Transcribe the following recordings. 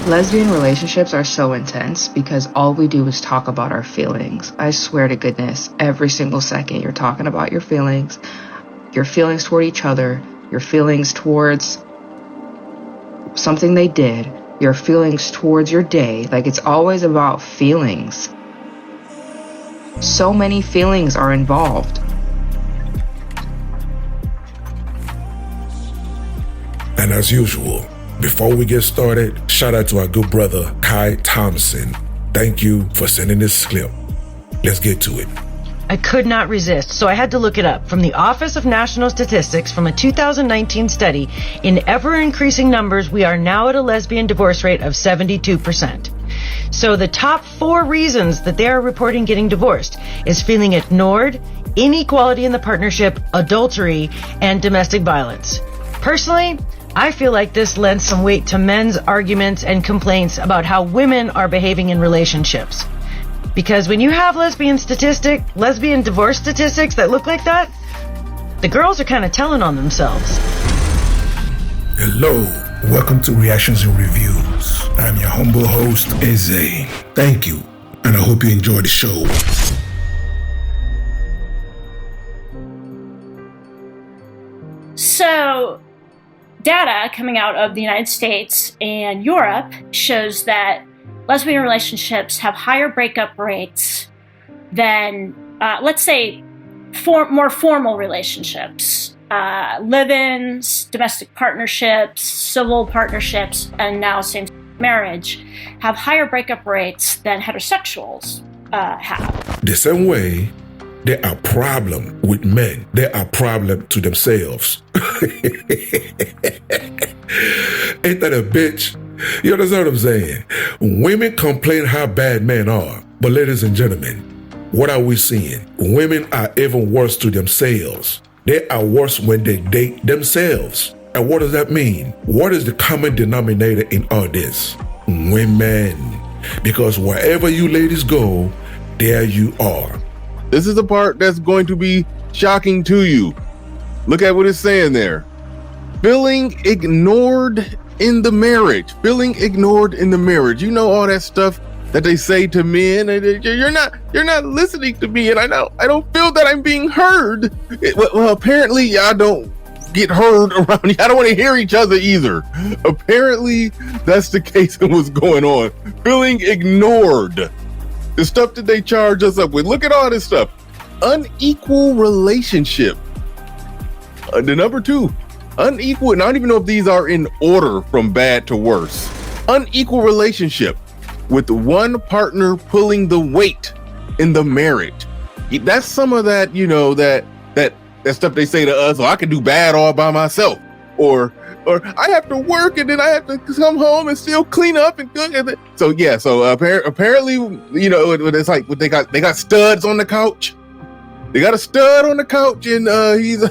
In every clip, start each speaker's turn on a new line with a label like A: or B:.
A: Lesbian relationships are so intense because all we do is talk about our feelings. I swear to goodness, every single second you're talking about your feelings toward each other, your feelings towards something they did, your feelings towards your day. Like, it's always about feelings. So many feelings are involved.
B: And as usual, before we get started, shout out to our good brother, Kai Thompson. Thank you for sending this clip. Let's get to it.
C: I could not resist, so I had to look it up. From the Office of National Statistics, from a 2019 study, in ever-increasing numbers, we are now at a lesbian divorce rate of 72%. So the top 4 reasons that they are reporting getting divorced is feeling ignored, inequality in the partnership, adultery, and domestic violence. Personally, I feel like this lends some weight to men's arguments and complaints about how women are behaving in relationships. Because when you have lesbian divorce statistics that look like that, the girls are kind of telling on themselves.
B: Hello, welcome to Reactions and Reviews. I'm your humble host, Eze. Thank you, and I hope you enjoy the show.
D: So, data coming out of the United States and Europe shows that lesbian relationships have higher breakup rates than, let's say, more formal relationships. Live-ins, domestic partnerships, civil partnerships, and now same-sex marriage have higher breakup rates than heterosexuals have.
B: The same way, there are problems with men. There are problems to themselves. Ain't that a bitch? You understand what I'm saying? Women complain how bad men are. But ladies and gentlemen, what are we seeing? Women are even worse to themselves. They are worse when they date themselves. And what does that mean? What is the common denominator in all this? Women. Because wherever you ladies go, there you are.
E: This is the part that's going to be shocking to you. Look at what it's saying there. Feeling ignored in the marriage. Feeling ignored in the marriage. You know all that stuff that they say to men. You're not listening to me, and I don't feel that I'm being heard. Well, apparently y'all don't get heard around. I don't want to hear each other either. Apparently that's the case in what's going on. Feeling ignored. The stuff that they charge us up with. Look at all this stuff. Unequal relationship. The number 2. Unequal, and I don't even know if these are in order from bad to worse. Unequal relationship with one partner pulling the weight in the marriage. That's some of that, that stuff they say to us, I can do bad all by myself. Or I have to work and then I have to come home and still clean up and cook. So apparently, it's like they got studs on the couch. They got a stud on the couch and he's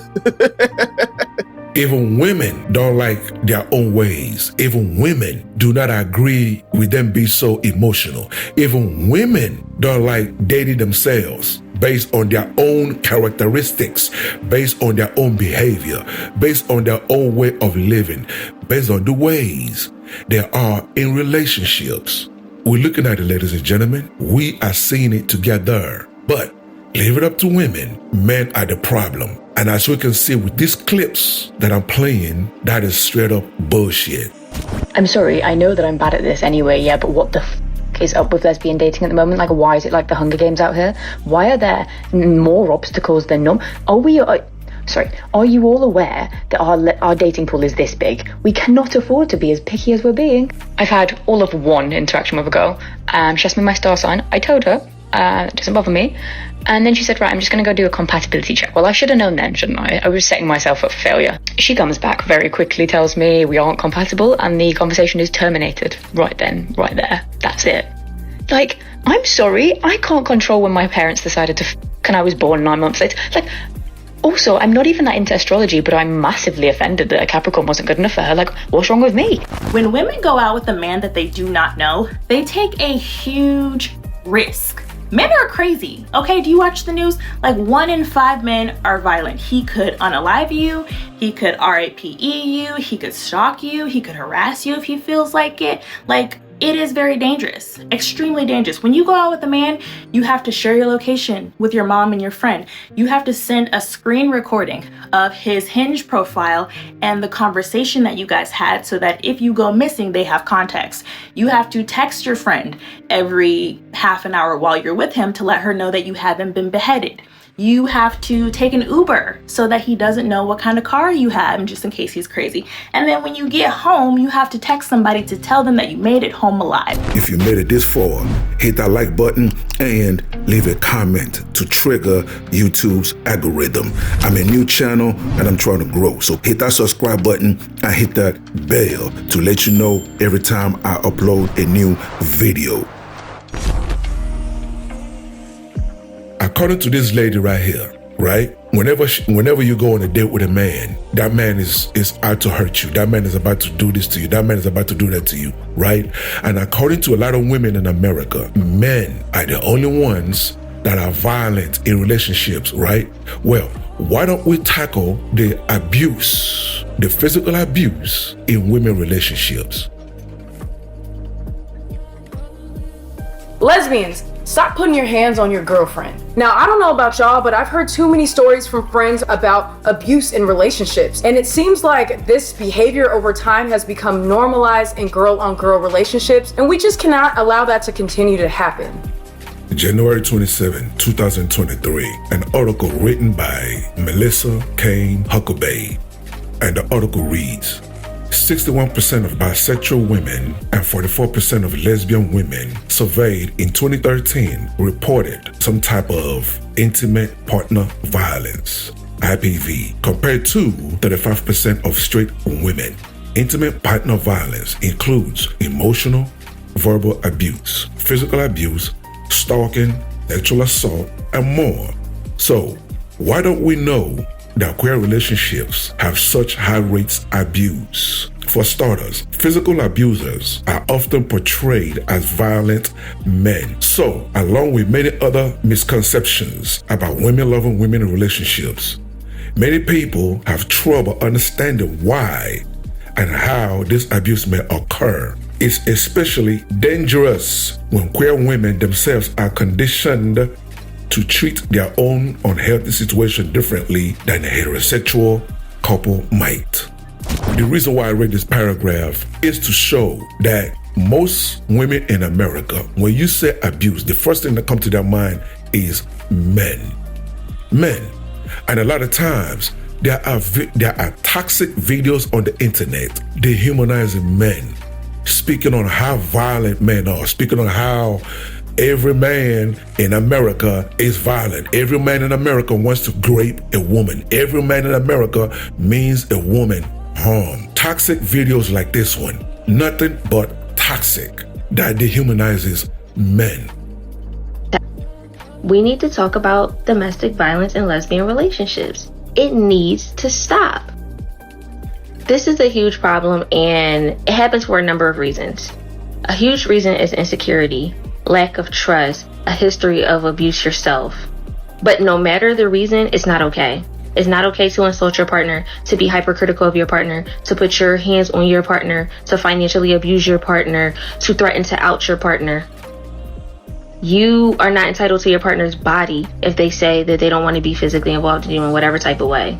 B: Even women don't like their own ways. Even women do not agree with them being so emotional. Even women don't like dating themselves based on their own characteristics, based on their own behavior, based on their own way of living, based on the ways they are in relationships. We're looking at it, ladies and gentlemen. We are seeing it together. But leave it up to women. Men are the problem. And as we can see with these clips that I'm playing, that is straight up bullshit.
F: I'm sorry, I know that I'm bad at this anyway, yeah, but what the is up with lesbian dating at the moment? Like, why is it like the Hunger Games out here? Why are there more obstacles than none? Are you all aware that our dating pool is this big? We cannot afford to be as picky as we're being. I've had all of one interaction with a girl. She asked me my star sign. I told her, it doesn't bother me. And then she said, right, I'm just going to go do a compatibility check. Well, I should have known then, shouldn't I? I was setting myself up for failure. She comes back very quickly, tells me we aren't compatible, and the conversation is terminated. Right then, right there. That's it. Like, I'm sorry, I can't control when my parents decided to and I was born 9 months later. Like, also, I'm not even that into astrology, but I'm massively offended that a Capricorn wasn't good enough for her. Like, what's wrong with me?
G: When women go out with a man that they do not know, they take a huge risk. Men are crazy, okay? Do you watch the news? Like 1 in 5 men are violent. He could unalive you, he could RAPE you, he could stalk you, he could harass you if he feels like it. Like, it is very dangerous, extremely dangerous. When you go out with a man, you have to share your location with your mom and your friend. You have to send a screen recording of his Hinge profile and the conversation that you guys had so that if you go missing, they have context. You have to text your friend every half an hour while you're with him to let her know that you haven't been beheaded. You have to take an Uber so that he doesn't know what kind of car you have, just in case he's crazy. And then when you get home, you have to text somebody to tell them that you made it home alive.
B: If you made it this far, hit that like button and leave a comment to trigger YouTube's algorithm. I'm a new channel and I'm trying to grow. So hit that subscribe button and hit that bell to let you know every time I upload a new video. According to this lady right here, right? Whenever you go on a date with a man, that man is out to hurt you. That man is about to do this to you. That man is about to do that to you, right? And according to a lot of women in America, men are the only ones that are violent in relationships, right? Well, why don't we tackle the abuse, the physical abuse in women relationships?
H: Lesbians, stop putting your hands on your girlfriend. Now, I don't know about y'all, but I've heard too many stories from friends about abuse in relationships. And it seems like this behavior over time has become normalized in girl-on-girl relationships, and we just cannot allow that to continue to happen.
B: January 27, 2023, an article written by Melissa Kane Huckabee. And the article reads, 61% of bisexual women and 44% of lesbian women surveyed in 2013 reported some type of intimate partner violence, IPV, compared to 35% of straight women. Intimate partner violence includes emotional, verbal abuse, physical abuse, stalking, sexual assault, and more. So, why don't we know that queer relationships have such high rates of abuse? For starters, physical abusers are often portrayed as violent men. So, along with many other misconceptions about women loving women in relationships, many people have trouble understanding why and how this abuse may occur. It's especially dangerous when queer women themselves are conditioned to treat their own unhealthy situation differently than a heterosexual couple might. The reason why I read this paragraph is to show that most women in America, when you say abuse, the first thing that comes to their mind is men. Men. And a lot of times, there are toxic videos on the internet dehumanizing men, speaking on how violent men are, speaking on how every man in America is violent. Every man in America wants to rape a woman. Every man in America means a woman harm. Toxic videos like this one, nothing but toxic, that dehumanizes men.
I: We need to talk about domestic violence in lesbian relationships. It needs to stop. This is a huge problem, and it happens for a number of reasons. A huge reason is insecurity, lack of trust, a history of abuse yourself. But no matter the reason, it's not okay. It's not okay to insult your partner, to be hypercritical of your partner, to put your hands on your partner, to financially abuse your partner, to threaten to out your partner. You are not entitled to your partner's body if they say that they don't want to be physically involved in you in whatever type of way.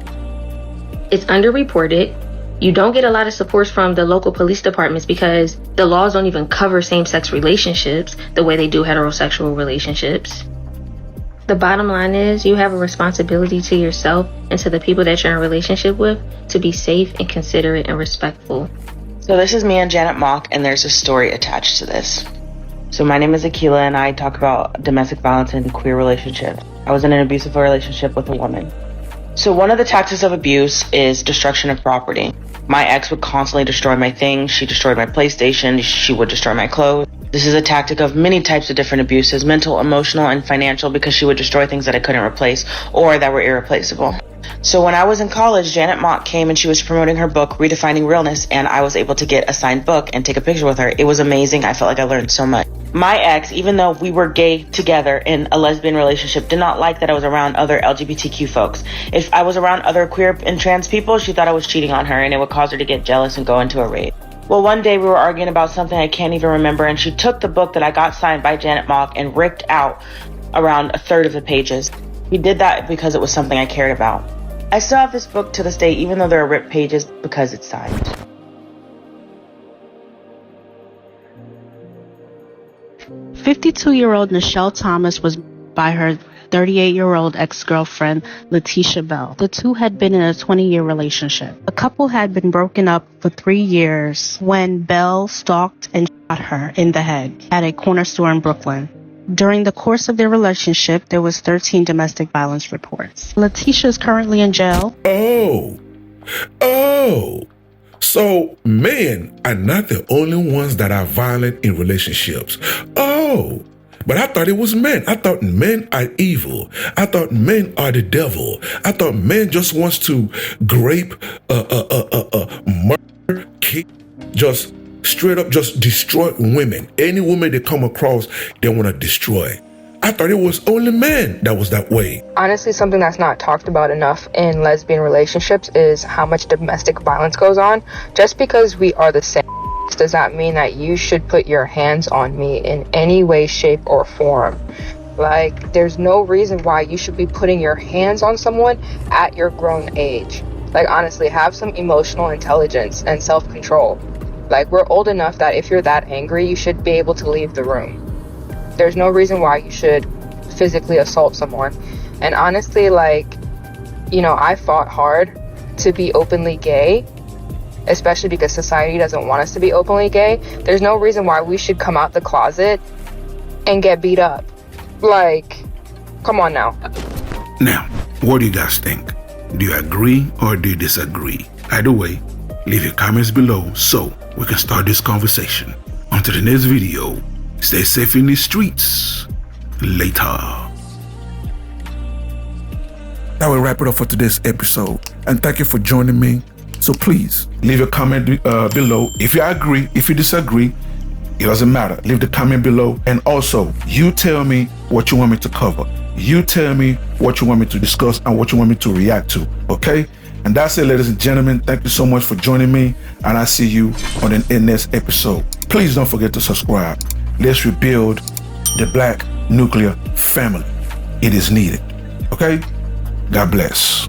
I: It's underreported. You don't get a lot of support from the local police departments because the laws don't even cover same-sex relationships the way they do heterosexual relationships. The bottom line is you have a responsibility to yourself and to the people that you're in a relationship with to be safe and considerate and respectful.
A: So this is me and Janet Mock, and there's a story attached to this. So my name is Akila, and I talk about domestic violence in queer relationships. I was in an abusive relationship with a woman. So one of the tactics of abuse is destruction of property.
J: My ex would constantly destroy my things. She destroyed my PlayStation. She would destroy my clothes. This is a tactic of many types of different abuses, mental, emotional, and financial, because she would destroy things that I couldn't replace or that were irreplaceable. So when I was in college, Janet Mock came and she was promoting her book, Redefining Realness, and I was able to get a signed book and take a picture with her. It was amazing. I felt like I learned so much. My ex, even though we were gay together in a lesbian relationship, did not like that I was around other LGBTQ folks. If I was around other queer and trans people, she thought I was cheating on her, and it would cause her to get jealous and go into a rage. Well, one day we were arguing about something I can't even remember, and she took the book that I got signed by Janet Mock and ripped out around a third of the pages. She did that because it was something I cared about. I still have this book to this day, even though there are ripped pages, because it's signed.
K: 52-year-old Nichelle Thomas was by her 38-year-old ex-girlfriend, Letitia Bell. The two had been in a 20-year relationship. The couple had been broken up for 3 years when Bell stalked and shot her in the head at a corner store in Brooklyn. During the course of their relationship, there was 13 domestic violence reports. Letitia is currently in jail.
B: So men are not the only ones that are violent in relationships. But I thought it was men. I thought men are evil. I thought men are the devil. I thought men just wants to grape, murder, kill, just straight up just destroy women. Any woman they come across, they want to destroy. I thought it was only men that was that way.
A: Honestly, something that's not talked about enough in lesbian relationships is how much domestic violence goes on. Just because we are the same does not mean that you should put your hands on me in any way, shape, or form. Like, there's no reason why you should be putting your hands on someone at your grown age. Like, honestly, have some emotional intelligence and self-control. Like, we're old enough that if you're that angry, you should be able to leave the room. There's no reason why you should physically assault someone. And honestly, like, you know, I fought hard to be openly gay, especially because society doesn't want us to be openly gay. There's no reason why we should come out the closet and get beat up. Like, come on now.
B: Now, what do you guys think? Do you agree or do you disagree? Either way, leave your comments below so we can start this conversation. Until the next video, stay safe in the streets. Later. That will wrap it up for today's episode. And thank you for joining me. So please, leave a comment below. If you agree, if you disagree, it doesn't matter. Leave the comment below. And also, you tell me what you want me to cover. You tell me what you want me to discuss and what you want me to react to. Okay? And that's it, ladies and gentlemen. Thank you so much for joining me. And I'll see you on the next episode. Please don't forget to subscribe. Let's rebuild the Black nuclear family. It is needed. Okay? God bless.